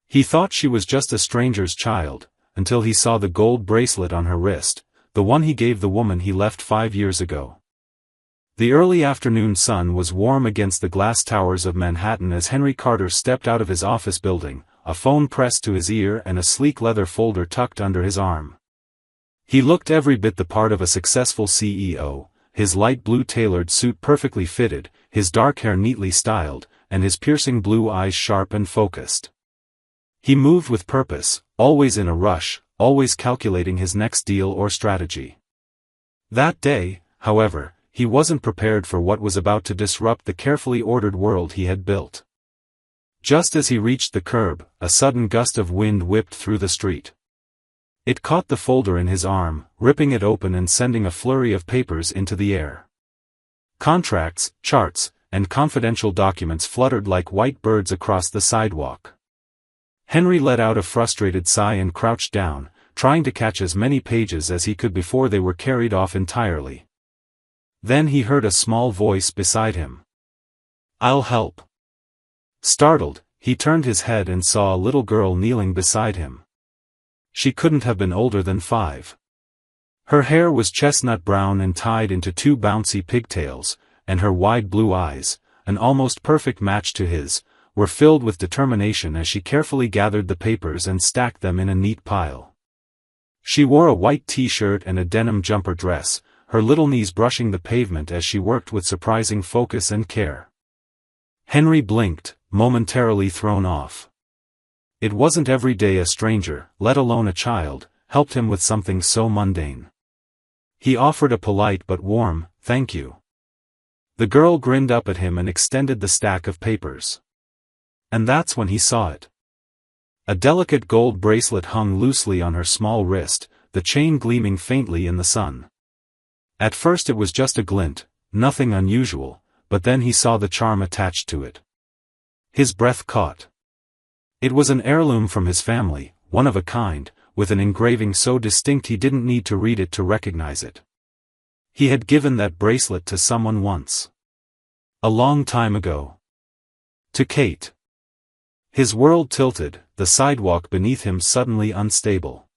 He thought she was just a stranger's child, until he saw the gold bracelet on her wrist, the one he gave the woman he left 5 years ago. The early afternoon sun was warm against the glass towers of Manhattan as Henry Carter stepped out of his office building, a phone pressed to his ear and a sleek leather folder tucked under his arm. He looked every bit the part of a successful CEO, his light blue tailored suit perfectly fitted, his dark hair neatly styled, and his piercing blue eyes sharp and focused. He moved with purpose, always in a rush, always calculating his next deal or strategy. That day, however, he wasn't prepared for what was about to disrupt the carefully ordered world he had built. Just as he reached the curb, a sudden gust of wind whipped through the street. It caught the folder in his arm, ripping it open and sending a flurry of papers into the air. Contracts, charts, and confidential documents fluttered like white birds across the sidewalk. Henry let out a frustrated sigh and crouched down, trying to catch as many pages as he could before they were carried off entirely. Then he heard a small voice beside him. "I'll help." Startled, he turned his head and saw a little girl kneeling beside him. She couldn't have been older than 5. Her hair was chestnut brown and tied into 2 bouncy pigtails, and her wide blue eyes, an almost perfect match to his, were filled with determination as she carefully gathered the papers and stacked them in a neat pile. She wore a white t-shirt and a denim jumper dress, her little knees brushing the pavement as she worked with surprising focus and care. Henry blinked, momentarily thrown off. It wasn't every day a stranger, let alone a child, helped him with something so mundane. He offered a polite but warm, "Thank you." The girl grinned up at him and extended the stack of papers. And that's when he saw it. A delicate gold bracelet hung loosely on her small wrist, the chain gleaming faintly in the sun. At first it was just a glint, nothing unusual, but then he saw the charm attached to it. His breath caught. It was an heirloom from his family, one of a kind, with an engraving so distinct he didn't need to read it to recognize it. He had given that bracelet to someone once. A long time ago. To Kate. His world tilted, the sidewalk beneath him suddenly unstable.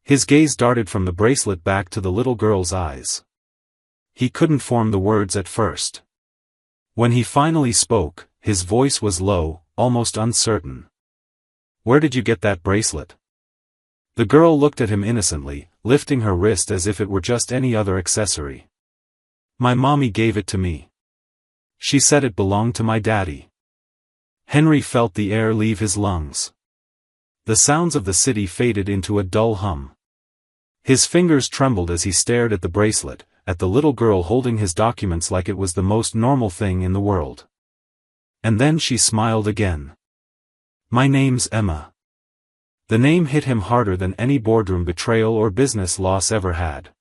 His gaze darted from the bracelet back to the little girl's eyes. He couldn't form the words at first. When he finally spoke, his voice was low, almost uncertain. "Where did you get that bracelet?" The girl looked at him innocently, lifting her wrist as if it were just any other accessory. "My mommy gave it to me. She said it belonged to my daddy." Henry felt the air leave his lungs. The sounds of the city faded into a dull hum. His fingers trembled as he stared at the bracelet, at the little girl holding his documents like it was the most normal thing in the world. And then she smiled again. "My name's Emma." The name hit him harder than any boardroom betrayal or business loss ever had.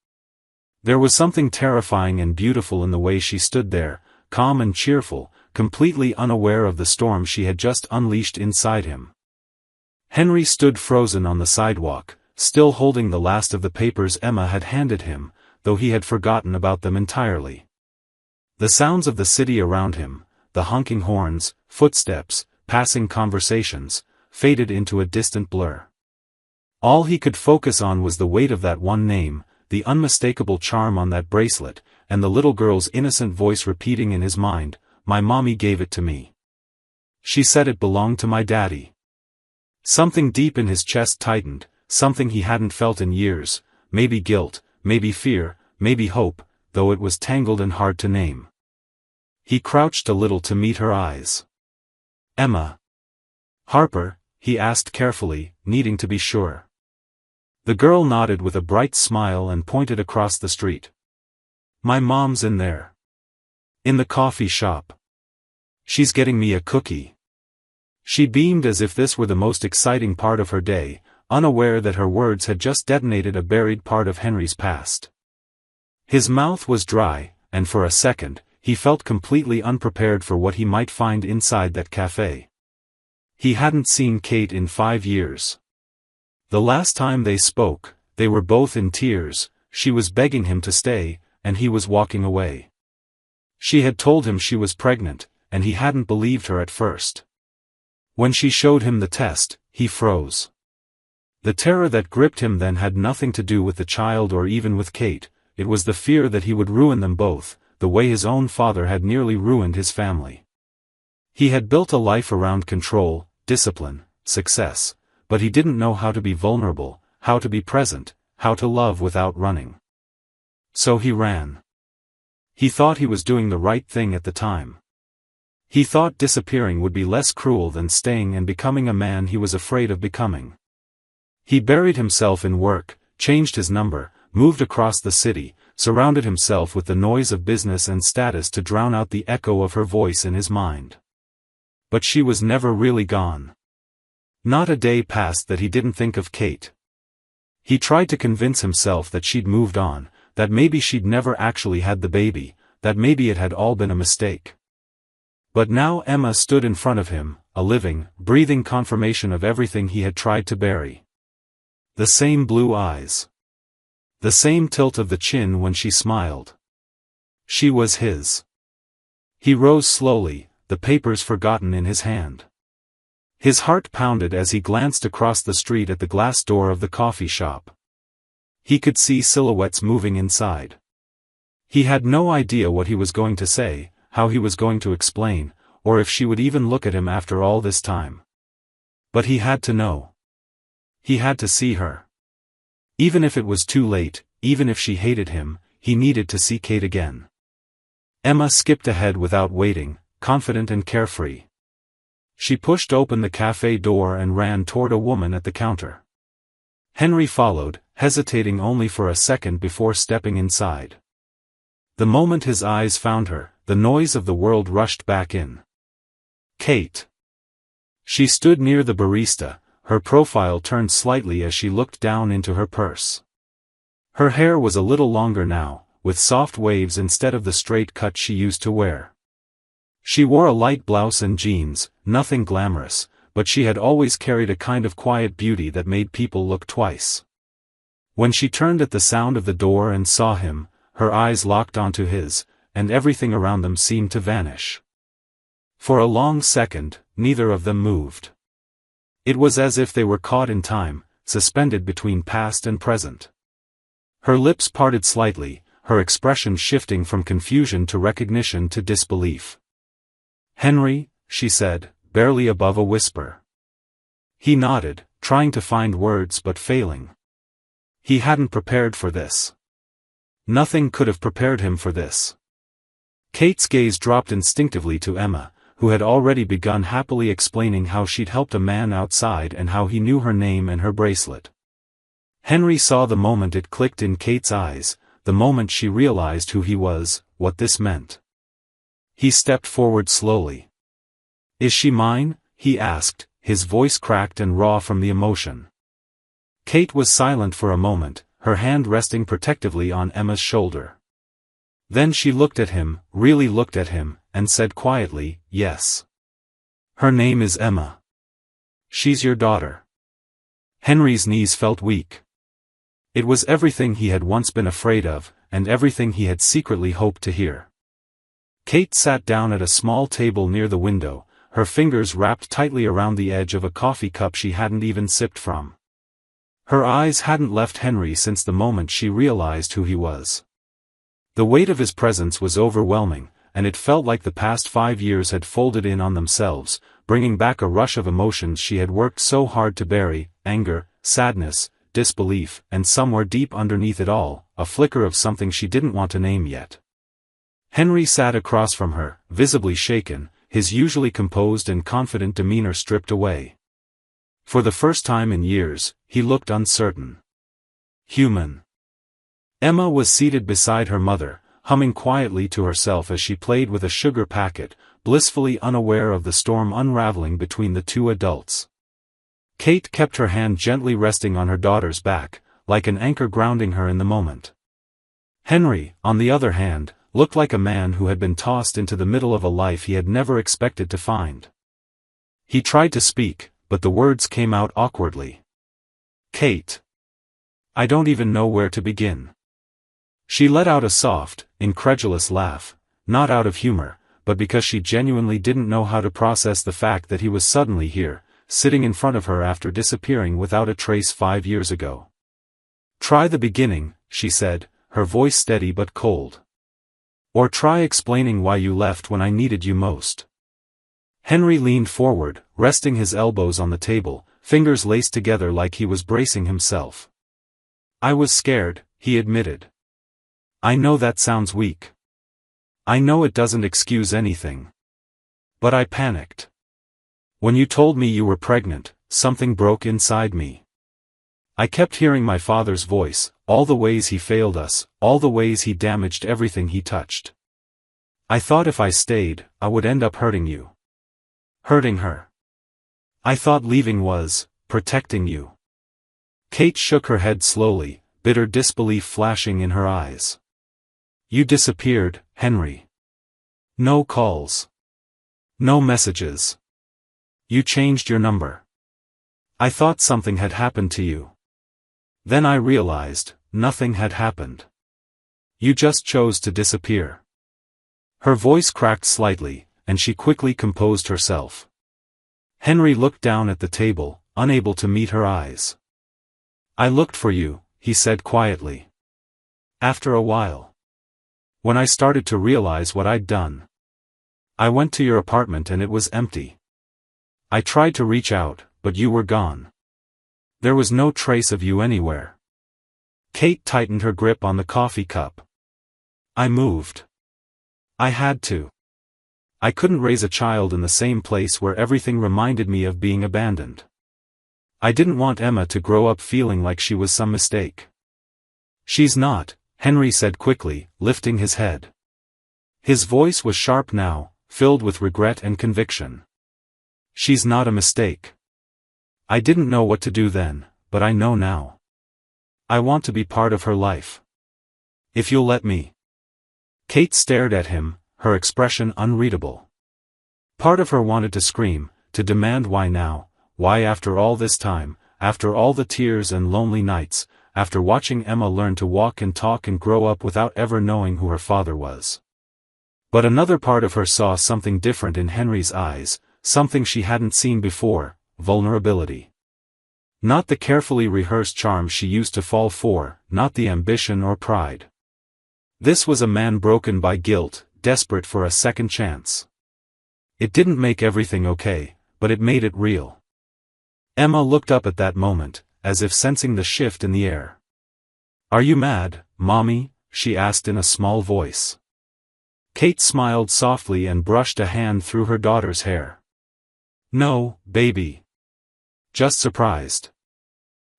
There was something terrifying and beautiful in the way she stood there, calm and cheerful, completely unaware of the storm she had just unleashed inside him. Henry stood frozen on the sidewalk, still holding the last of the papers Emma had handed him, though he had forgotten about them entirely. The sounds of the city around him, the honking horns, footsteps, passing conversations, faded into a distant blur. All he could focus on was the weight of that one name, the unmistakable charm on that bracelet, and the little girl's innocent voice repeating in his mind, "My mommy gave it to me. She said it belonged to my daddy." Something deep in his chest tightened, something he hadn't felt in years, maybe guilt, maybe fear, maybe hope, though it was tangled and hard to name. He crouched a little to meet her eyes. "Emma Harper?" he asked carefully, needing to be sure. The girl nodded with a bright smile and pointed across the street. "My mom's in there. In the coffee shop. She's getting me a cookie." She beamed as if this were the most exciting part of her day, unaware that her words had just detonated a buried part of Henry's past. His mouth was dry, and for a second, he felt completely unprepared for what he might find inside that cafe. He hadn't seen Kate in 5 years. The last time they spoke, they were both in tears, she was begging him to stay, and he was walking away. She had told him she was pregnant, and he hadn't believed her at first. When she showed him the test, he froze. The terror that gripped him then had nothing to do with the child or even with Kate, it was the fear that he would ruin them both, the way his own father had nearly ruined his family. He had built a life around control, discipline, success, but he didn't know how to be vulnerable, how to be present, how to love without running. So he ran. He thought he was doing the right thing at the time. He thought disappearing would be less cruel than staying and becoming a man he was afraid of becoming. He buried himself in work, changed his number, moved across the city, surrounded himself with the noise of business and status to drown out the echo of her voice in his mind. But she was never really gone. Not a day passed that he didn't think of Kate. He tried to convince himself that she'd moved on, that maybe she'd never actually had the baby, that maybe it had all been a mistake. But now Emma stood in front of him, a living, breathing confirmation of everything he had tried to bury. The same blue eyes. The same tilt of the chin when she smiled. She was his. He rose slowly, the papers forgotten in his hand. His heart pounded as he glanced across the street at the glass door of the coffee shop. He could see silhouettes moving inside. He had no idea what he was going to say, how he was going to explain, or if she would even look at him after all this time. But he had to know. He had to see her. Even if it was too late, even if she hated him, he needed to see Kate again. Emma skipped ahead without waiting, confident and carefree. She pushed open the cafe door and ran toward a woman at the counter. Henry followed, hesitating only for a second before stepping inside. The moment his eyes found her, the noise of the world rushed back in. Kate. She stood near the barista, her profile turned slightly as she looked down into her purse. Her hair was a little longer now, with soft waves instead of the straight cut she used to wear. She wore a light blouse and jeans, nothing glamorous, but she had always carried a kind of quiet beauty that made people look twice. When she turned at the sound of the door and saw him, her eyes locked onto his, and everything around them seemed to vanish. For a long second, neither of them moved. It was as if they were caught in time, suspended between past and present. Her lips parted slightly, her expression shifting from confusion to recognition to disbelief. "Henry," she said, barely above a whisper. He nodded, trying to find words but failing. He hadn't prepared for this. Nothing could have prepared him for this. Kate's gaze dropped instinctively to Emma, who had already begun happily explaining how she'd helped a man outside and how he knew her name and her bracelet. Henry saw the moment it clicked in Kate's eyes, the moment she realized who he was, what this meant. He stepped forward slowly. "Is she mine?" he asked, his voice cracked and raw from the emotion. Kate was silent for a moment, her hand resting protectively on Emma's shoulder. Then she looked at him, really looked at him, and said quietly, "Yes. Her name is Emma. She's your daughter." Henry's knees felt weak. It was everything he had once been afraid of, and everything he had secretly hoped to hear. Kate sat down at a small table near the window, her fingers wrapped tightly around the edge of a coffee cup she hadn't even sipped from. Her eyes hadn't left Henry since the moment she realized who he was. The weight of his presence was overwhelming, and it felt like the past 5 years had folded in on themselves, bringing back a rush of emotions she had worked so hard to bury: anger, sadness, disbelief, and somewhere deep underneath it all, a flicker of something she didn't want to name yet. Henry sat across from her, visibly shaken, his usually composed and confident demeanor stripped away. For the first time in years, he looked uncertain. Human. Emma was seated beside her mother, humming quietly to herself as she played with a sugar packet, blissfully unaware of the storm unraveling between the two adults. Kate kept her hand gently resting on her daughter's back, like an anchor grounding her in the moment. Henry, on the other hand, looked like a man who had been tossed into the middle of a life he had never expected to find. He tried to speak, but the words came out awkwardly. "Kate. I don't even know where to begin." She let out a soft, incredulous laugh, not out of humor, but because she genuinely didn't know how to process the fact that he was suddenly here, sitting in front of her after disappearing without a trace 5 years ago. "Try the beginning," she said, her voice steady but cold. "Or try explaining why you left when I needed you most." Henry leaned forward, resting his elbows on the table, fingers laced together like he was bracing himself. "I was scared," he admitted. "I know that sounds weak. I know it doesn't excuse anything. But I panicked. When you told me you were pregnant, something broke inside me. I kept hearing my father's voice, all the ways he failed us, all the ways he damaged everything he touched. I thought if I stayed, I would end up hurting you. Hurting her. I thought leaving was protecting you." Kate shook her head slowly, bitter disbelief flashing in her eyes. "You disappeared, Henry. No calls. No messages. You changed your number. I thought something had happened to you. Then I realized, nothing had happened. You just chose to disappear." Her voice cracked slightly, and she quickly composed herself. Henry looked down at the table, unable to meet her eyes. "I looked for you," he said quietly. "After a while. When I started to realize what I'd done. I went to your apartment and it was empty. I tried to reach out, but you were gone. There was no trace of you anywhere." Kate tightened her grip on the coffee cup. "I moved. I had to. I couldn't raise a child in the same place where everything reminded me of being abandoned. I didn't want Emma to grow up feeling like she was some mistake." "She's not," Henry said quickly, lifting his head. His voice was sharp now, filled with regret and conviction. "She's not a mistake. I didn't know what to do then, but I know now. I want to be part of her life. If you'll let me." Kate stared at him, her expression unreadable. Part of her wanted to scream, to demand why now, why after all this time, after all the tears and lonely nights, after watching Emma learn to walk and talk and grow up without ever knowing who her father was. But another part of her saw something different in Henry's eyes, something she hadn't seen before: vulnerability. Not the carefully rehearsed charm she used to fall for, not the ambition or pride. This was a man broken by guilt, desperate for a second chance. It didn't make everything okay, but it made it real. Emma looked up at that moment, as if sensing the shift in the air. "Are you mad, Mommy?" she asked in a small voice. Kate smiled softly and brushed a hand through her daughter's hair. "No, baby. Just surprised."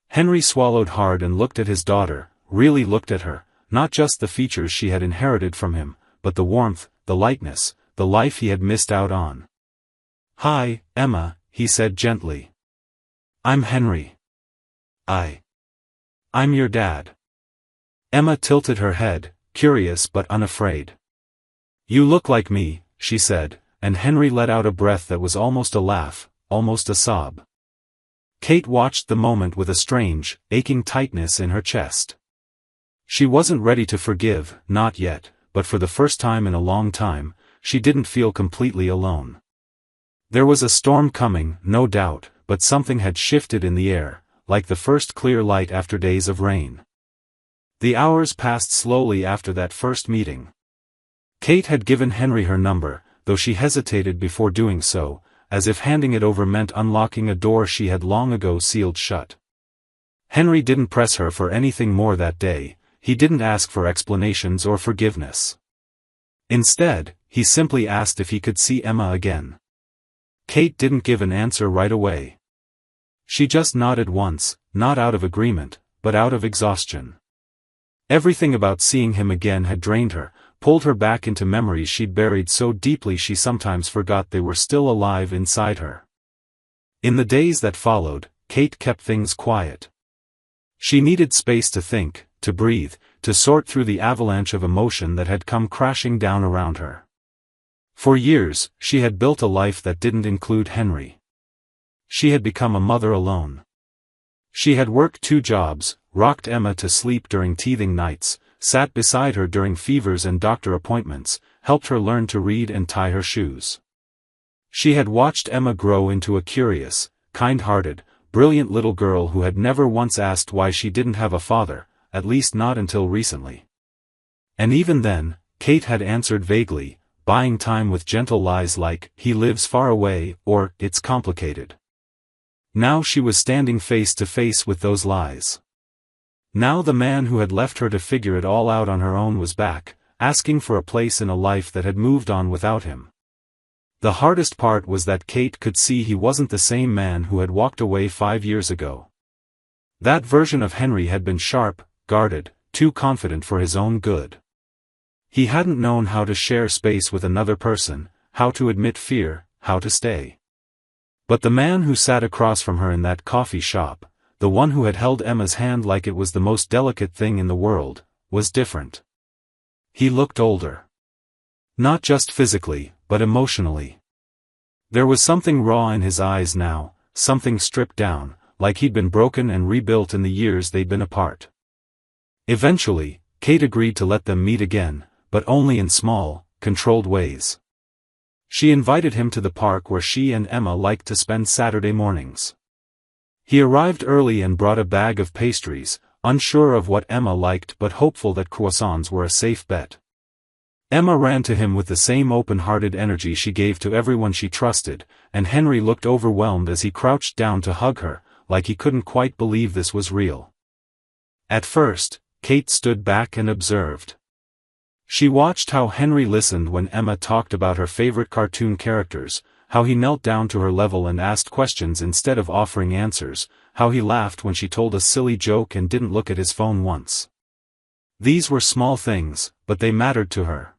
Henry swallowed hard and looked at his daughter, really looked at her, not just the features she had inherited from him, but the warmth, the lightness, the life he had missed out on. "Hi, Emma," he said gently. "I'm Henry. I'm your dad." Emma tilted her head, curious but unafraid. "You look like me," she said, and Henry let out a breath that was almost a laugh, almost a sob. Kate watched the moment with a strange, aching tightness in her chest. She wasn't ready to forgive, not yet, but for the first time in a long time, she didn't feel completely alone. There was a storm coming, no doubt, but something had shifted in the air, like the first clear light after days of rain. The hours passed slowly after that first meeting. Kate had given Henry her number, though she hesitated before doing so, as if handing it over meant unlocking a door she had long ago sealed shut. Henry didn't press her for anything more that day, he didn't ask for explanations or forgiveness. Instead, he simply asked if he could see Emma again. Kate didn't give an answer right away. She just nodded once, not out of agreement, but out of exhaustion. Everything about seeing him again had drained her, pulled her back into memories she'd buried so deeply she sometimes forgot they were still alive inside her. In the days that followed, Kate kept things quiet. She needed space to think, to breathe, to sort through the avalanche of emotion that had come crashing down around her. For years, she had built a life that didn't include Henry. She had become a mother alone. She had worked 2 jobs, rocked Emma to sleep during teething nights, sat beside her during fevers and doctor appointments, helped her learn to read and tie her shoes. She had watched Emma grow into a curious, kind-hearted, brilliant little girl who had never once asked why she didn't have a father, at least not until recently. And even then, Kate had answered vaguely, buying time with gentle lies like, "He lives far away," or, "It's complicated." Now she was standing face to face with those lies. Now the man who had left her to figure it all out on her own was back, asking for a place in a life that had moved on without him. The hardest part was that Kate could see he wasn't the same man who had walked away 5 years ago. That version of Henry had been sharp, guarded, too confident for his own good. He hadn't known how to share space with another person, how to admit fear, how to stay. But the man who sat across from her in that coffee shop, the one who had held Emma's hand like it was the most delicate thing in the world, was different. He looked older. Not just physically, but emotionally. There was something raw in his eyes now, something stripped down, like he'd been broken and rebuilt in the years they'd been apart. Eventually, Kate agreed to let them meet again, but only in small, controlled ways. She invited him to the park where she and Emma liked to spend Saturday mornings. He arrived early and brought a bag of pastries, unsure of what Emma liked but hopeful that croissants were a safe bet. Emma ran to him with the same open-hearted energy she gave to everyone she trusted, and Henry looked overwhelmed as he crouched down to hug her, like he couldn't quite believe this was real. At first, Kate stood back and observed. She watched how Henry listened when Emma talked about her favorite cartoon characters, how he knelt down to her level and asked questions instead of offering answers, how he laughed when she told a silly joke and didn't look at his phone once. These were small things, but they mattered to her.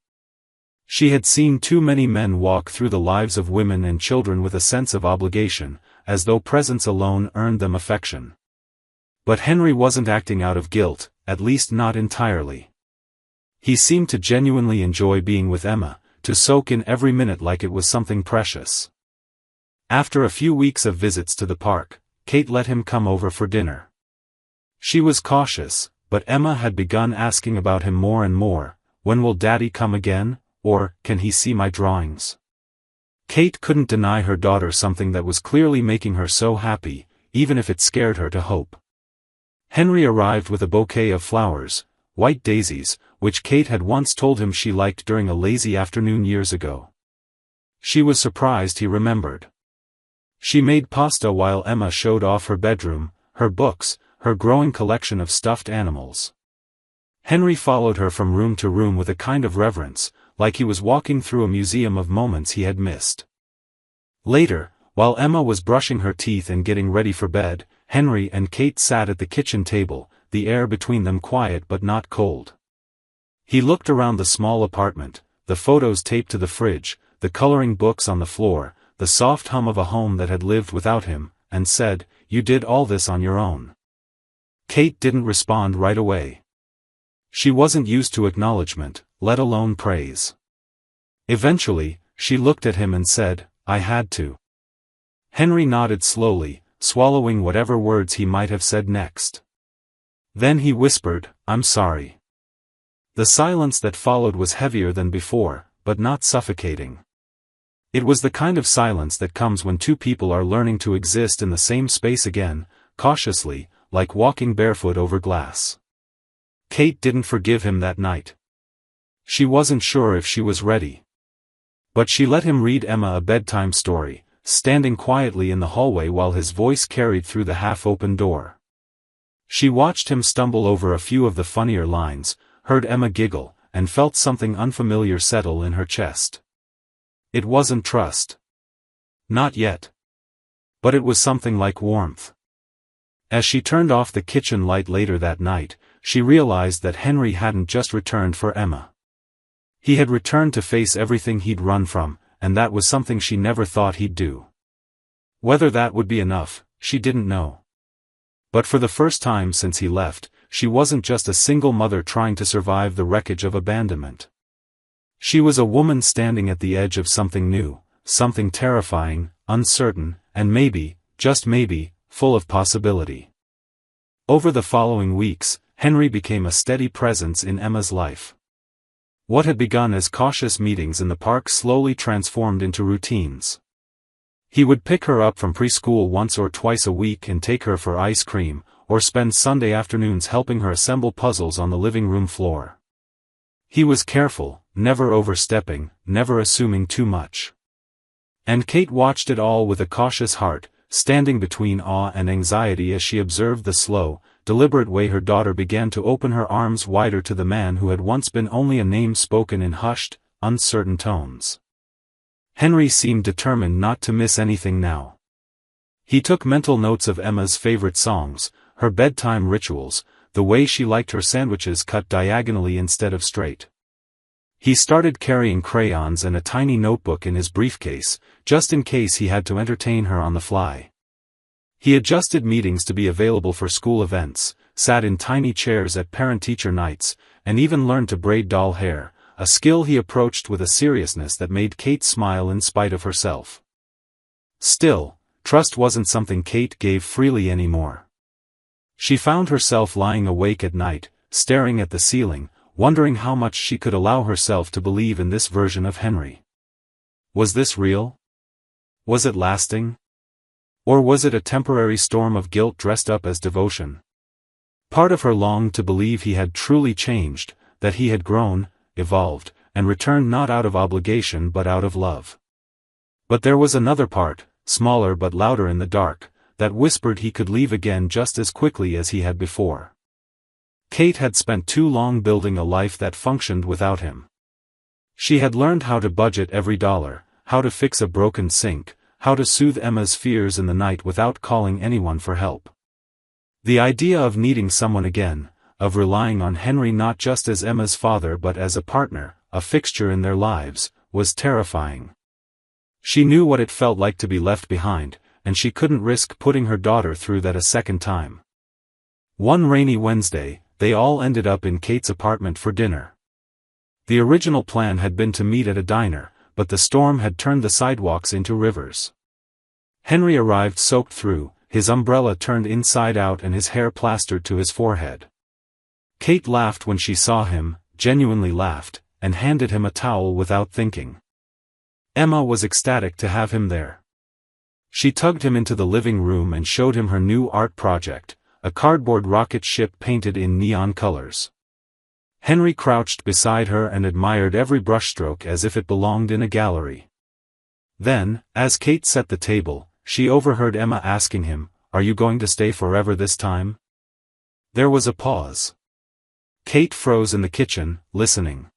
She had seen too many men walk through the lives of women and children with a sense of obligation, as though presence alone earned them affection. But Henry wasn't acting out of guilt, at least not entirely. He seemed to genuinely enjoy being with Emma, to soak in every minute like it was something precious. After a few weeks of visits to the park, Kate let him come over for dinner. She was cautious, but Emma had begun asking about him more and more. When will Daddy come again, or, can he see my drawings? Kate couldn't deny her daughter something that was clearly making her so happy, even if it scared her to hope. Henry arrived with a bouquet of flowers, white daisies, which Kate had once told him she liked during a lazy afternoon years ago. She was surprised he remembered. She made pasta while Emma showed off her bedroom, her books, her growing collection of stuffed animals. Henry followed her from room to room with a kind of reverence, like he was walking through a museum of moments he had missed. Later, while Emma was brushing her teeth and getting ready for bed, Henry and Kate sat at the kitchen table, the air between them quiet but not cold. He looked around the small apartment, the photos taped to the fridge, the coloring books on the floor, the soft hum of a home that had lived without him, and said, "You did all this on your own." Kate didn't respond right away. She wasn't used to acknowledgement, let alone praise. Eventually, she looked at him and said, "I had to." Henry nodded slowly, swallowing whatever words he might have said next. Then he whispered, "I'm sorry." The silence that followed was heavier than before, but not suffocating. It was the kind of silence that comes when two people are learning to exist in the same space again, cautiously, like walking barefoot over glass. Kate didn't forgive him that night. She wasn't sure if she was ready. But she let him read Emma a bedtime story, standing quietly in the hallway while his voice carried through the half-open door. She watched him stumble over a few of the funnier lines, heard Emma giggle, and felt something unfamiliar settle in her chest. It wasn't trust. Not yet. But it was something like warmth. As she turned off the kitchen light later that night, she realized that Henry hadn't just returned for Emma. He had returned to face everything he'd run from, and that was something she never thought he'd do. Whether that would be enough, she didn't know. But for the first time since he left, she wasn't just a single mother trying to survive the wreckage of abandonment. She was a woman standing at the edge of something new, something terrifying, uncertain, and maybe, just maybe, full of possibility. Over the following weeks, Henry became a steady presence in Emma's life. What had begun as cautious meetings in the park slowly transformed into routines. He would pick her up from preschool once or twice a week and take her for ice cream, or spend Sunday afternoons helping her assemble puzzles on the living room floor. He was careful, never overstepping, never assuming too much. And Kate watched it all with a cautious heart, standing between awe and anxiety as she observed the slow, deliberate way her daughter began to open her arms wider to the man who had once been only a name spoken in hushed, uncertain tones. Henry seemed determined not to miss anything now. He took mental notes of Emma's favorite songs, her bedtime rituals, the way she liked her sandwiches cut diagonally instead of straight. He started carrying crayons and a tiny notebook in his briefcase, just in case he had to entertain her on the fly. He adjusted meetings to be available for school events, sat in tiny chairs at parent-teacher nights, and even learned to braid doll hair, a skill he approached with a seriousness that made Kate smile in spite of herself. Still, trust wasn't something Kate gave freely anymore. She found herself lying awake at night, staring at the ceiling, wondering how much she could allow herself to believe in this version of Henry. Was this real? Was it lasting? Or was it a temporary storm of guilt dressed up as devotion? Part of her longed to believe he had truly changed, that he had grown, evolved, and returned not out of obligation but out of love. But there was another part, smaller but louder in the dark, that whispered he could leave again just as quickly as he had before. Kate had spent too long building a life that functioned without him. She had learned how to budget every dollar, how to fix a broken sink, how to soothe Emma's fears in the night without calling anyone for help. The idea of needing someone again, of relying on Henry not just as Emma's father but as a partner, a fixture in their lives, was terrifying. She knew what it felt like to be left behind, and she couldn't risk putting her daughter through that a second time. One rainy Wednesday, they all ended up in Kate's apartment for dinner. The original plan had been to meet at a diner, but the storm had turned the sidewalks into rivers. Henry arrived soaked through, his umbrella turned inside out and his hair plastered to his forehead. Kate laughed when she saw him, genuinely laughed, and handed him a towel without thinking. Emma was ecstatic to have him there. She tugged him into the living room and showed him her new art project, a cardboard rocket ship painted in neon colors. Henry crouched beside her and admired every brushstroke as if it belonged in a gallery. Then, as Kate set the table, she overheard Emma asking him, "Are you going to stay forever this time?" There was a pause. Kate froze in the kitchen, listening.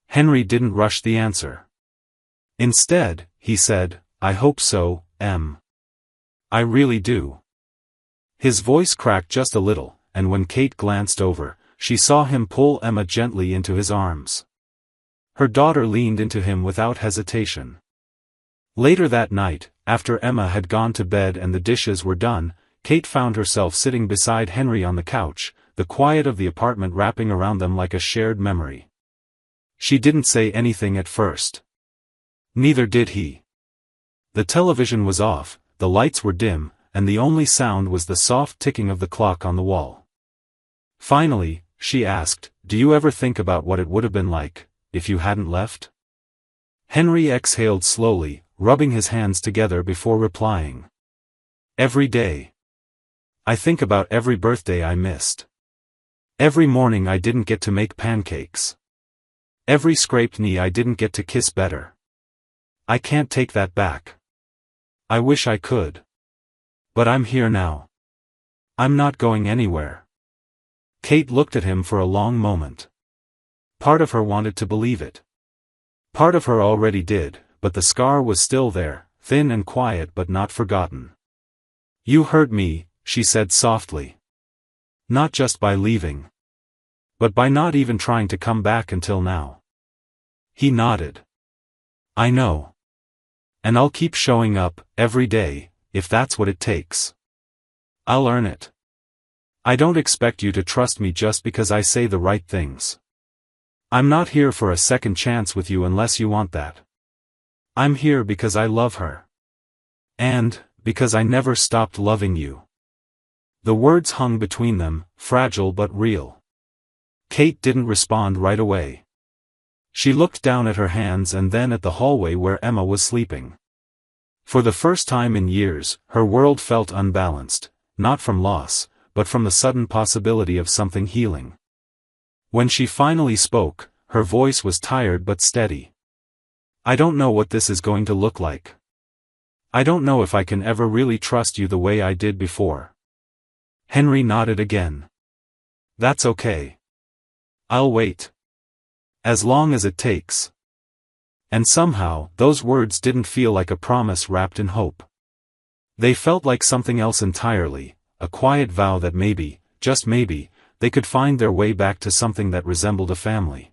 Henry didn't rush the answer. Instead, he said, "I hope so, Em. I really do." His voice cracked just a little, and when Kate glanced over, she saw him pull Emma gently into his arms. Her daughter leaned into him without hesitation. Later that night, after Emma had gone to bed and the dishes were done, Kate found herself sitting beside Henry on the couch, the quiet of the apartment wrapping around them like a shared memory. She didn't say anything at first. Neither did he. The television was off, the lights were dim, and the only sound was the soft ticking of the clock on the wall. Finally, she asked, "Do you ever think about what it would have been like, if you hadn't left?" Henry exhaled slowly, rubbing his hands together before replying. "Every day. I think about every birthday I missed. Every morning I didn't get to make pancakes. Every scraped knee I didn't get to kiss better. I can't take that back. I wish I could. But I'm here now. I'm not going anywhere." Kate looked at him for a long moment. Part of her wanted to believe it. Part of her already did, but the scar was still there, thin and quiet but not forgotten. "You hurt me," she said softly. "Not just by leaving. But by not even trying to come back until now." He nodded. "I know. And I'll keep showing up, every day, if that's what it takes. I'll earn it. I don't expect you to trust me just because I say the right things. I'm not here for a second chance with you unless you want that. I'm here because I love her. And, because I never stopped loving you." The words hung between them, fragile but real. Kate didn't respond right away. She looked down at her hands and then at the hallway where Emma was sleeping. For the first time in years, her world felt unbalanced, not from loss, but from the sudden possibility of something healing. When she finally spoke, her voice was tired but steady. "I don't know what this is going to look like. I don't know if I can ever really trust you the way I did before." Henry nodded again. "That's okay. I'll wait. As long as it takes." And somehow, those words didn't feel like a promise wrapped in hope. They felt like something else entirely, a quiet vow that maybe, just maybe, they could find their way back to something that resembled a family.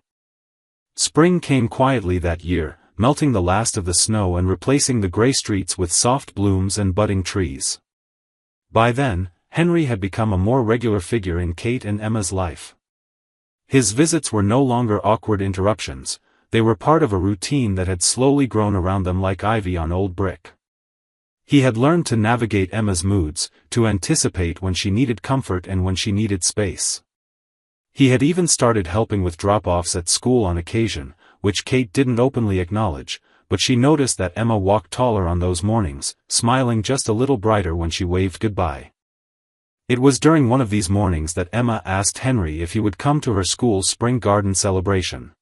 Spring came quietly that year, melting the last of the snow and replacing the gray streets with soft blooms and budding trees. By then, Henry had become a more regular figure in Kate and Emma's life. His visits were no longer awkward interruptions, they were part of a routine that had slowly grown around them like ivy on old brick. He had learned to navigate Emma's moods, to anticipate when she needed comfort and when she needed space. He had even started helping with drop-offs at school on occasion, which Kate didn't openly acknowledge, but she noticed that Emma walked taller on those mornings, smiling just a little brighter when she waved goodbye. It was during one of these mornings that Emma asked Henry if he would come to her school's spring garden celebration.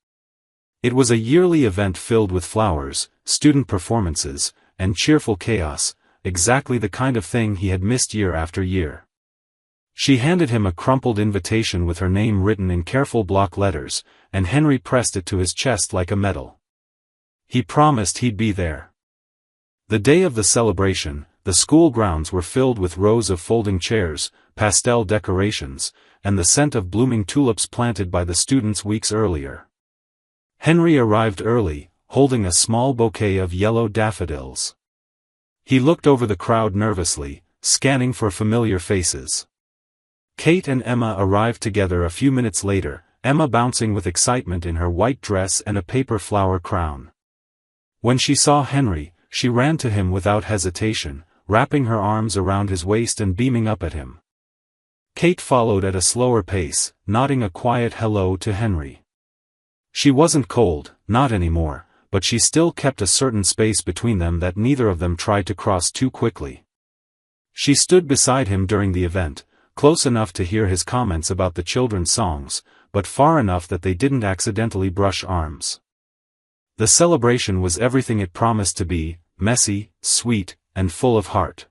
It was a yearly event filled with flowers, student performances, and cheerful chaos, exactly the kind of thing he had missed year after year. She handed him a crumpled invitation with her name written in careful block letters, and Henry pressed it to his chest like a medal. He promised he'd be there. The day of the celebration, the school grounds were filled with rows of folding chairs, pastel decorations, and the scent of blooming tulips planted by the students weeks earlier. Henry arrived early, holding a small bouquet of yellow daffodils. He looked over the crowd nervously, scanning for familiar faces. Kate and Emma arrived together a few minutes later, Emma bouncing with excitement in her white dress and a paper flower crown. When she saw Henry, she ran to him without hesitation, wrapping her arms around his waist and beaming up at him. Kate followed at a slower pace, nodding a quiet hello to Henry. She wasn't cold, not anymore, but she still kept a certain space between them that neither of them tried to cross too quickly. She stood beside him during the event, close enough to hear his comments about the children's songs, but far enough that they didn't accidentally brush arms. The celebration was everything it promised to be, messy, sweet, and full of heart.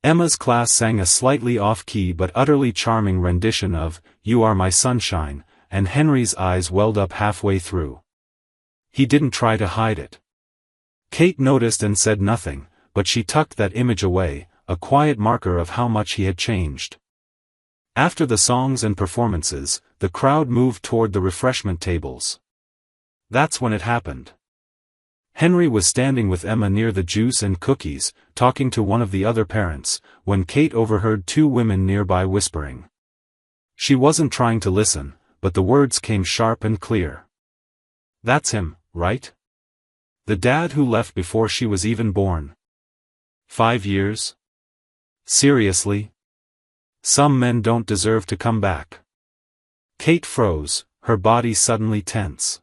Emma's class sang a slightly off-key but utterly charming rendition of "You Are My Sunshine," and Henry's eyes welled up halfway through. He didn't try to hide it. Kate noticed and said nothing, but she tucked that image away, a quiet marker of how much he had changed. After the songs and performances, the crowd moved toward the refreshment tables. That's when it happened. Henry was standing with Emma near the juice and cookies, talking to one of the other parents, when Kate overheard two women nearby whispering. She wasn't trying to listen, but the words came sharp and clear. "That's him, right? The dad who left before she was even born. 5 years? Seriously? Some men don't deserve to come back." Kate froze, her body suddenly tense.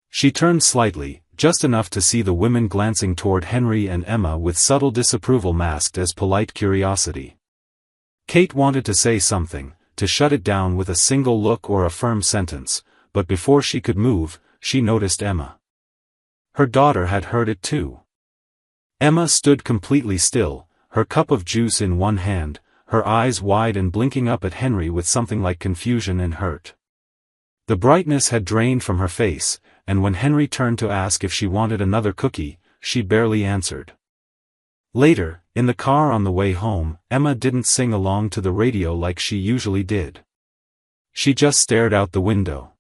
She turned slightly, just enough to see the women glancing toward Henry and Emma with subtle disapproval masked as polite curiosity. Kate wanted to say something, to shut it down with a single look or a firm sentence, but before she could move, she noticed Emma. Her daughter had heard it too. Emma stood completely still, her cup of juice in one hand, her eyes wide and blinking up at Henry with something like confusion and hurt. The brightness had drained from her face, and when Henry turned to ask if she wanted another cookie, she barely answered. Later, in the car on the way home, Emma didn't sing along to the radio like she usually did. She just stared out the window.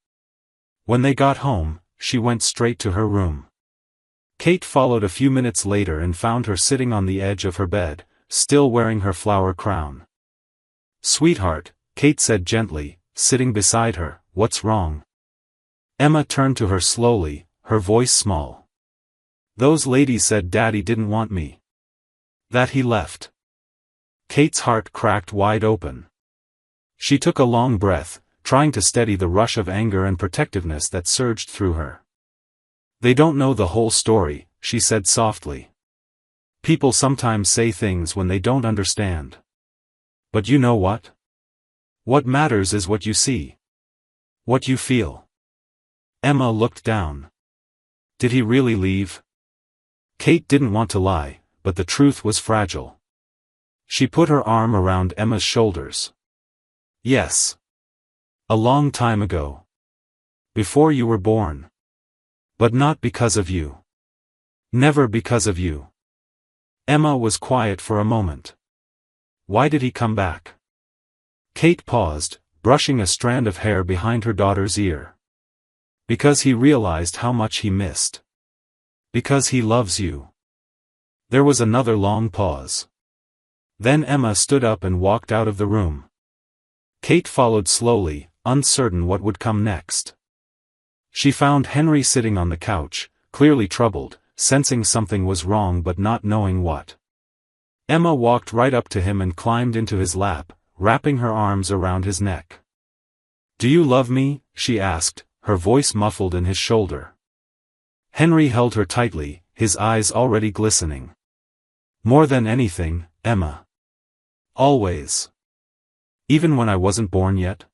When they got home, she went straight to her room. Kate followed a few minutes later and found her sitting on the edge of her bed, still wearing her flower crown. "Sweetheart," Kate said gently, sitting beside her, "what's wrong?" Emma turned to her slowly, her voice small. "Those ladies said Daddy didn't want me. That he left." Kate's heart cracked wide open. She took a long breath, trying to steady the rush of anger and protectiveness that surged through her. "They don't know the whole story," she said softly. "People sometimes say things when they don't understand. But you know what? What matters is what you see. What you feel." Emma looked down. Did he really leave? Kate didn't want to lie, but the truth was fragile. She put her arm around Emma's shoulders. "Yes. A long time ago. Before you were born. But not because of you. Never because of you." Emma was quiet for a moment. "Why did he come back?" Kate paused, brushing a strand of hair behind her daughter's ear. "Because he realized how much he missed. Because he loves you." There was another long pause. Then Emma stood up and walked out of the room. Kate followed slowly, uncertain what would come next. She found Henry sitting on the couch, clearly troubled, sensing something was wrong but not knowing what. Emma walked right up to him and climbed into his lap, wrapping her arms around his neck. "Do you love me?" she asked, her voice muffled in his shoulder. Henry held her tightly, his eyes already glistening. "More than anything, Emma. Always. Even when I wasn't born yet?"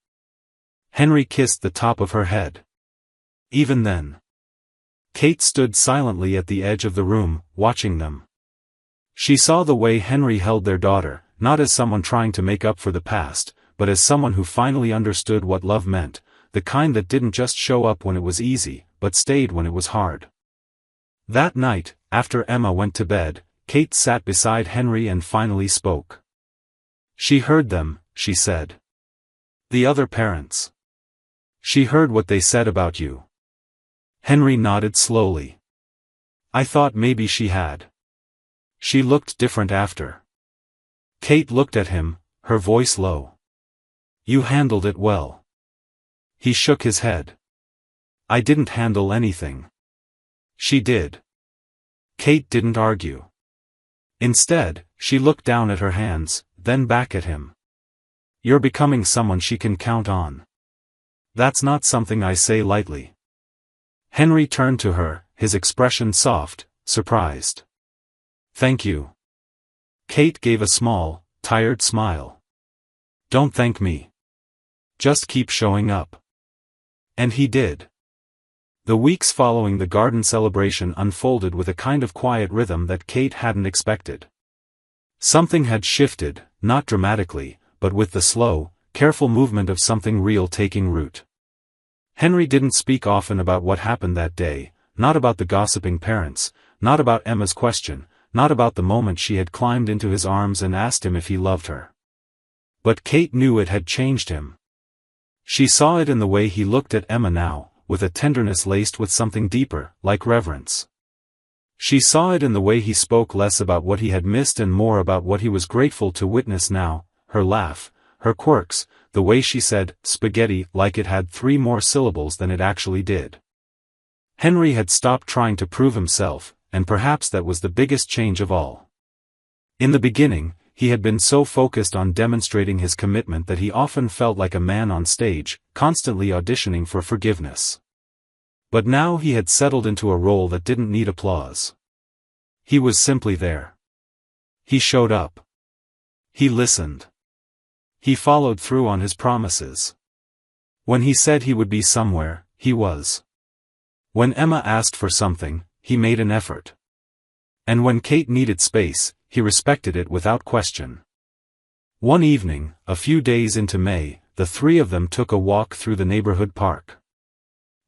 Henry kissed the top of her head. "Even then." Kate stood silently at the edge of the room, watching them. She saw the way Henry held their daughter, not as someone trying to make up for the past, but as someone who finally understood what love meant, the kind that didn't just show up when it was easy, but stayed when it was hard. That night, after Emma went to bed, Kate sat beside Henry and finally spoke. "She heard them," she said. "The other parents. She heard what they said about you." Henry nodded slowly. "I thought maybe she had. She looked different after." Kate looked at him, her voice low. "You handled it well." He shook his head. "I didn't handle anything. She did." Kate didn't argue. Instead, she looked down at her hands, then back at him. "You're becoming someone she can count on. That's not something I say lightly." Henry turned to her, his expression soft, surprised. "Thank you." Kate gave a small, tired smile. "Don't thank me. Just keep showing up." And he did. The weeks following the garden celebration unfolded with a kind of quiet rhythm that Kate hadn't expected. Something had shifted, not dramatically, but with the slow, careful movement of something real taking root. Henry didn't speak often about what happened that day, not about the gossiping parents, not about Emma's question, not about the moment she had climbed into his arms and asked him if he loved her. But Kate knew it had changed him. She saw it in the way he looked at Emma now, with a tenderness laced with something deeper, like reverence. She saw it in the way he spoke less about what he had missed and more about what he was grateful to witness now, her laugh, her quirks, the way she said, spaghetti, like it had 3 more syllables than it actually did. Henry had stopped trying to prove himself, and perhaps that was the biggest change of all. In the beginning, he had been so focused on demonstrating his commitment that he often felt like a man on stage, constantly auditioning for forgiveness. But now he had settled into a role that didn't need applause. He was simply there. He showed up. He listened. He followed through on his promises. When he said he would be somewhere, he was. When Emma asked for something, he made an effort. And when Kate needed space, he respected it without question. One evening, a few days into May, the 3 of them took a walk through the neighborhood park.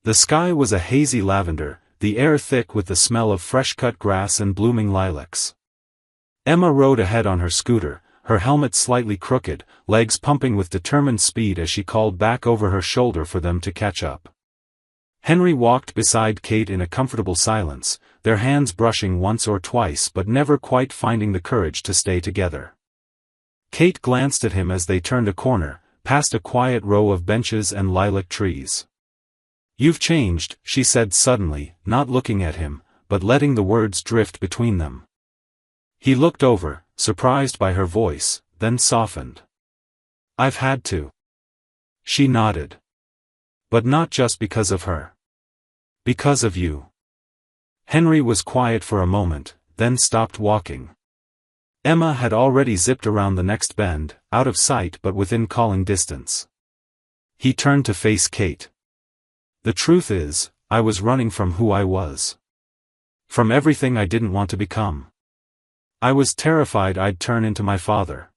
The sky was a hazy lavender, the air thick with the smell of fresh-cut grass and blooming lilacs. Emma rode ahead on her scooter, her helmet slightly crooked, legs pumping with determined speed as she called back over her shoulder for them to catch up. Henry walked beside Kate in a comfortable silence, their hands brushing once or twice but never quite finding the courage to stay together. Kate glanced at him as they turned a corner, past a quiet row of benches and lilac trees. "You've changed," she said suddenly, not looking at him, but letting the words drift between them. He looked over, surprised by her voice, then softened. "I've had to." She nodded. But not just because of her. Because of you. Henry was quiet for a moment, then stopped walking. Emma had already zipped around the next bend, out of sight but within calling distance. He turned to face Kate. The truth is, I was running from who I was. From everything I didn't want to become. I was terrified I'd turn into my father.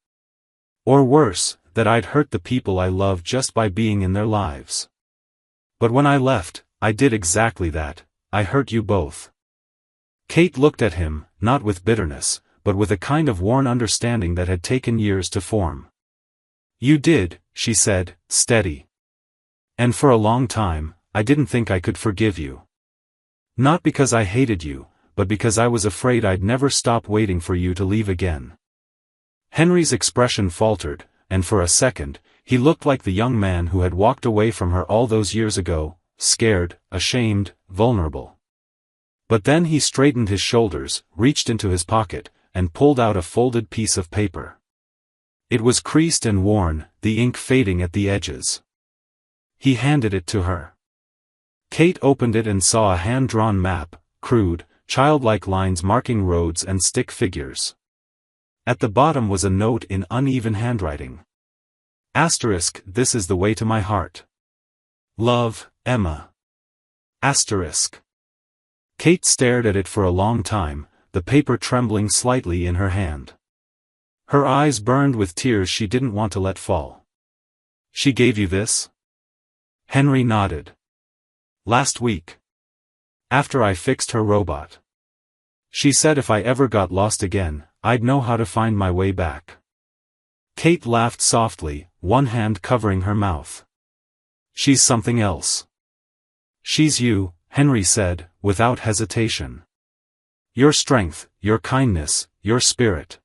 Or worse, that I'd hurt the people I loved just by being in their lives. But when I left, I did exactly that. I hurt you both. Kate looked at him, not with bitterness, but with a kind of worn understanding that had taken years to form. You did, she said, steady. And for a long time, I didn't think I could forgive you. Not because I hated you, but because I was afraid I'd never stop waiting for you to leave again. Henry's expression faltered, and for a second, he looked like the young man who had walked away from her all those years ago, scared, ashamed, vulnerable. But then he straightened his shoulders, reached into his pocket, and pulled out a folded piece of paper. It was creased and worn, the ink fading at the edges. He handed it to her. Kate opened it and saw a hand-drawn map, crude, childlike lines marking roads and stick figures. At the bottom was a note in uneven handwriting. Asterisk, this is the way to my heart. Love, Emma. Asterisk. Kate stared at it for a long time, the paper trembling slightly in her hand. Her eyes burned with tears she didn't want to let fall. She gave you this? Henry nodded. Last week. After I fixed her robot. She said if I ever got lost again, I'd know how to find my way back. Kate laughed softly, one hand covering her mouth. She's something else. She's you, Henry said, without hesitation. Your strength, your kindness, your spirit.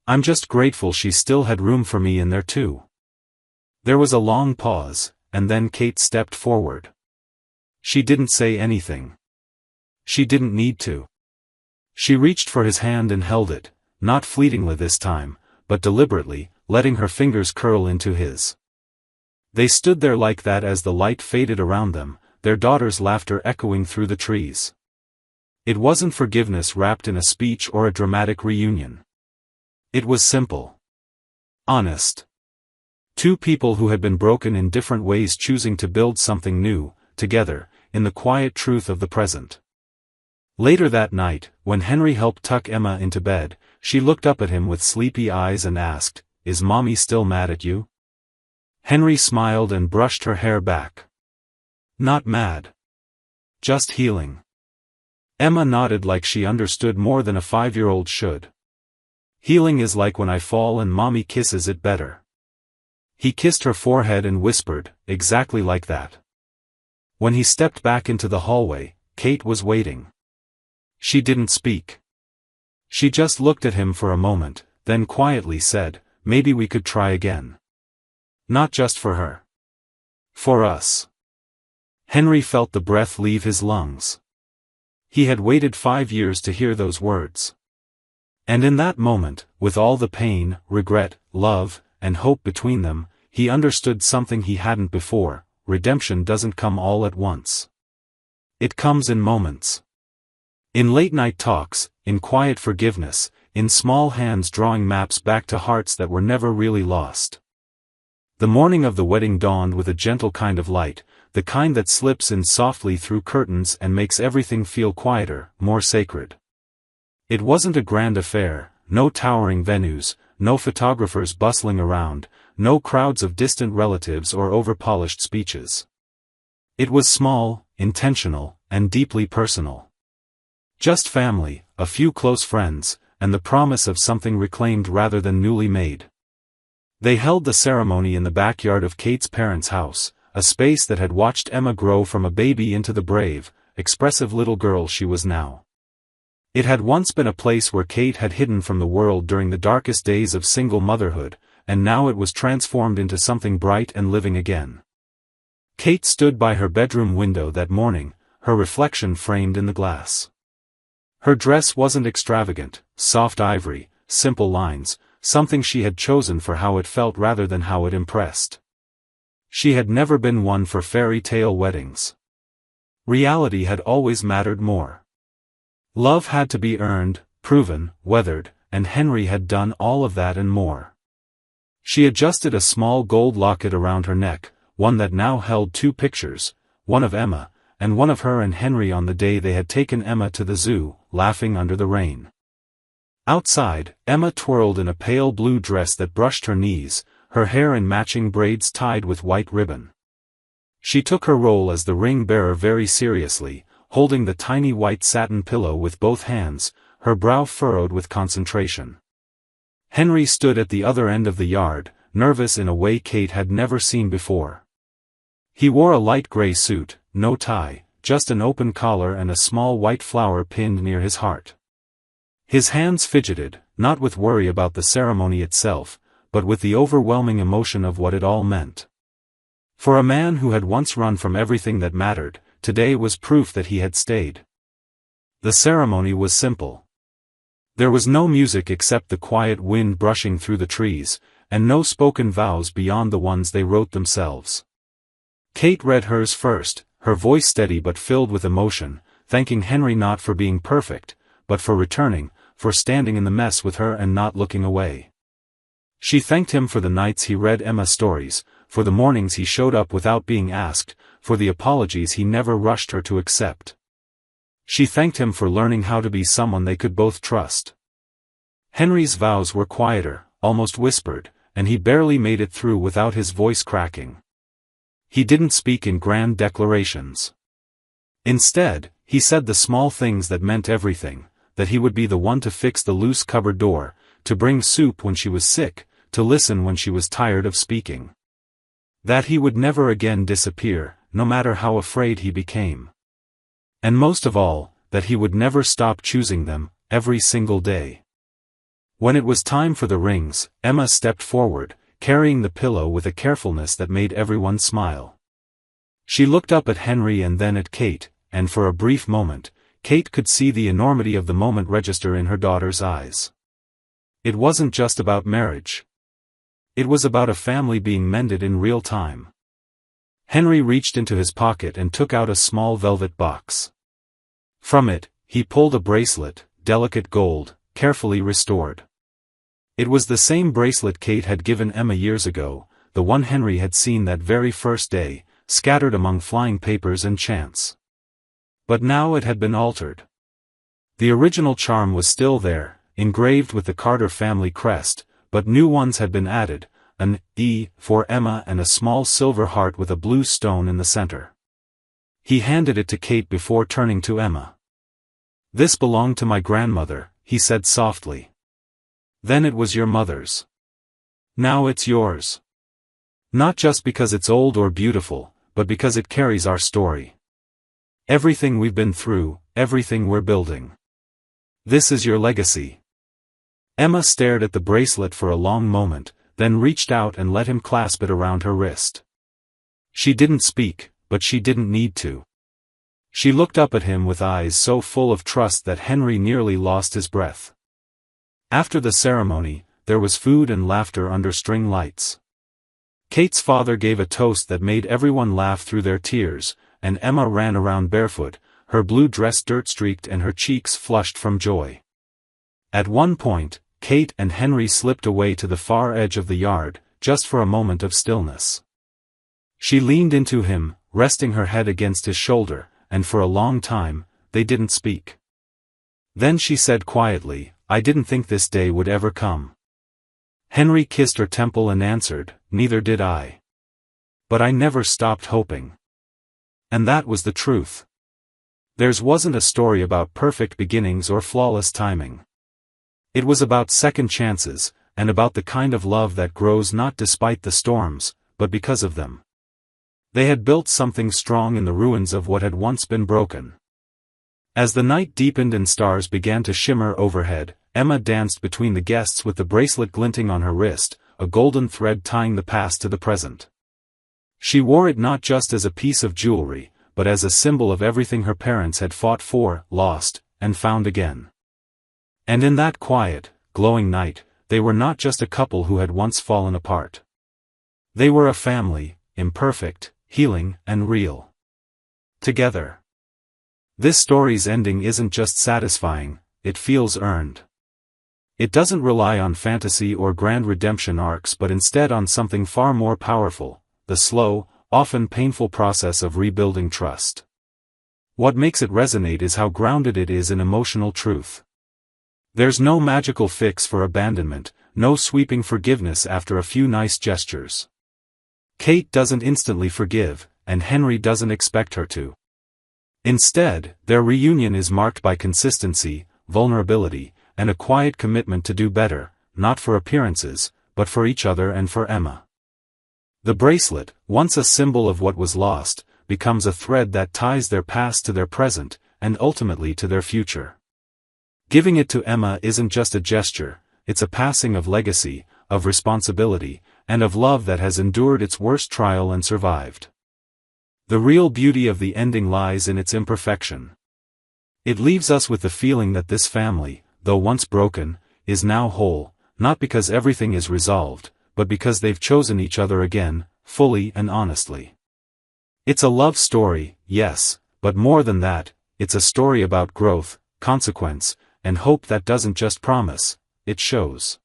I'm just grateful she still had room for me in there too. There was a long pause, and then Kate stepped forward. She didn't say anything. She didn't need to. She reached for his hand and held it, not fleetingly this time, but deliberately, letting her fingers curl into his. They stood there like that as the light faded around them, their daughter's laughter echoing through the trees. It wasn't forgiveness wrapped in a speech or a dramatic reunion. It was simple. Honest. Two people who had been broken in different ways choosing to build something new, together, in the quiet truth of the present. Later that night, when Henry helped tuck Emma into bed, she looked up at him with sleepy eyes and asked, "Is Mommy still mad at you?" Henry smiled and brushed her hair back. Not mad. Just healing. Emma nodded like she understood more than a 5-year-old should. Healing is like when I fall and Mommy kisses it better. He kissed her forehead and whispered, exactly like that. When he stepped back into the hallway, Kate was waiting. She didn't speak. She just looked at him for a moment, then quietly said, "Maybe we could try again." Not just for her. For us. Henry felt the breath leave his lungs. He had waited 5 years to hear those words. And in that moment, with all the pain, regret, love, and hope between them, he understood something he hadn't before: redemption doesn't come all at once. It comes in moments. In late-night talks, in quiet forgiveness, in small hands drawing maps back to hearts that were never really lost. The morning of the wedding dawned with a gentle kind of light, the kind that slips in softly through curtains and makes everything feel quieter, more sacred. It wasn't a grand affair, no towering venues, no photographers bustling around, no crowds of distant relatives or over-polished speeches. It was small, intentional, and deeply personal. Just family, a few close friends, and the promise of something reclaimed rather than newly made. They held the ceremony in the backyard of Kate's parents' house, a space that had watched Emma grow from a baby into the brave, expressive little girl she was now. It had once been a place where Kate had hidden from the world during the darkest days of single motherhood, and now it was transformed into something bright and living again. Kate stood by her bedroom window that morning, her reflection framed in the glass. Her dress wasn't extravagant, soft ivory, simple lines, something she had chosen for how it felt rather than how it impressed. She had never been one for fairy tale weddings. Reality had always mattered more. Love had to be earned, proven, weathered, and Henry had done all of that and more. She adjusted a small gold locket around her neck, one that now held two pictures, one of Emma, and one of her and Henry on the day they had taken Emma to the zoo, laughing under the rain. Outside, Emma twirled in a pale blue dress that brushed her knees, her hair in matching braids tied with white ribbon. She took her role as the ring-bearer very seriously, holding the tiny white satin pillow with both hands, her brow furrowed with concentration. Henry stood at the other end of the yard, nervous in a way Kate had never seen before. He wore a light gray suit, no tie, just an open collar and a small white flower pinned near his heart. His hands fidgeted, not with worry about the ceremony itself, but with the overwhelming emotion of what it all meant. For a man who had once run from everything that mattered, today was proof that he had stayed. The ceremony was simple. There was no music except the quiet wind brushing through the trees, and no spoken vows beyond the ones they wrote themselves. Kate read hers first, her voice steady but filled with emotion, thanking Henry not for being perfect, but for returning, for standing in the mess with her and not looking away. She thanked him for the nights he read Emma stories, for the mornings he showed up without being asked, for the apologies he never rushed her to accept. She thanked him for learning how to be someone they could both trust. Henry's vows were quieter, almost whispered, and he barely made it through without his voice cracking. He didn't speak in grand declarations. Instead, he said the small things that meant everything, that he would be the one to fix the loose cupboard door, to bring soup when she was sick, to listen when she was tired of speaking. That he would never again disappear, no matter how afraid he became. And most of all, that he would never stop choosing them, every single day. When it was time for the rings, Emma stepped forward, carrying the pillow with a carefulness that made everyone smile. She looked up at Henry and then at Kate, and for a brief moment, Kate could see the enormity of the moment register in her daughter's eyes. It wasn't just about marriage. It was about a family being mended in real time. Henry reached into his pocket and took out a small velvet box. From it, he pulled a bracelet, delicate gold, carefully restored. It was the same bracelet Kate had given Emma years ago, the one Henry had seen that very first day, scattered among flying papers and chance. But now it had been altered. The original charm was still there, engraved with the Carter family crest, but new ones had been added, an E for Emma and a small silver heart with a blue stone in the center. He handed it to Kate before turning to Emma. "This belonged to my grandmother," he said softly. "Then it was your mother's. Now it's yours. Not just because it's old or beautiful, but because it carries our story. Everything we've been through, everything we're building. This is your legacy." Emma stared at the bracelet for a long moment, then reached out and let him clasp it around her wrist. She didn't speak, but she didn't need to. She looked up at him with eyes so full of trust that Henry nearly lost his breath. After the ceremony, there was food and laughter under string lights. Kate's father gave a toast that made everyone laugh through their tears, and Emma ran around barefoot, her blue dress dirt-streaked and her cheeks flushed from joy. At one point, Kate and Henry slipped away to the far edge of the yard, just for a moment of stillness. She leaned into him, resting her head against his shoulder, and for a long time, they didn't speak. Then she said quietly, "I didn't think this day would ever come." Henry kissed her temple and answered, "Neither did I. But I never stopped hoping." And that was the truth. Theirs wasn't a story about perfect beginnings or flawless timing. It was about second chances, and about the kind of love that grows not despite the storms, but because of them. They had built something strong in the ruins of what had once been broken. As the night deepened and stars began to shimmer overhead, Emma danced between the guests with the bracelet glinting on her wrist, a golden thread tying the past to the present. She wore it not just as a piece of jewelry, but as a symbol of everything her parents had fought for, lost, and found again. And in that quiet, glowing night, they were not just a couple who had once fallen apart. They were a family, imperfect, healing, and real. Together. This story's ending isn't just satisfying, it feels earned. It doesn't rely on fantasy or grand redemption arcs but instead on something far more powerful, the slow, often painful process of rebuilding trust. What makes it resonate is how grounded it is in emotional truth. There's no magical fix for abandonment, no sweeping forgiveness after a few nice gestures. Kate doesn't instantly forgive, and Henry doesn't expect her to. Instead, their reunion is marked by consistency, vulnerability, and a quiet commitment to do better, not for appearances, but for each other and for Emma. The bracelet, once a symbol of what was lost, becomes a thread that ties their past to their present, and ultimately to their future. Giving it to Emma isn't just a gesture, it's a passing of legacy, of responsibility, and of love that has endured its worst trial and survived. The real beauty of the ending lies in its imperfection. It leaves us with the feeling that this family, though once broken, is now whole, not because everything is resolved, but because they've chosen each other again, fully and honestly. It's a love story, yes, but more than that, it's a story about growth, consequence, and hope that doesn't just promise, it shows.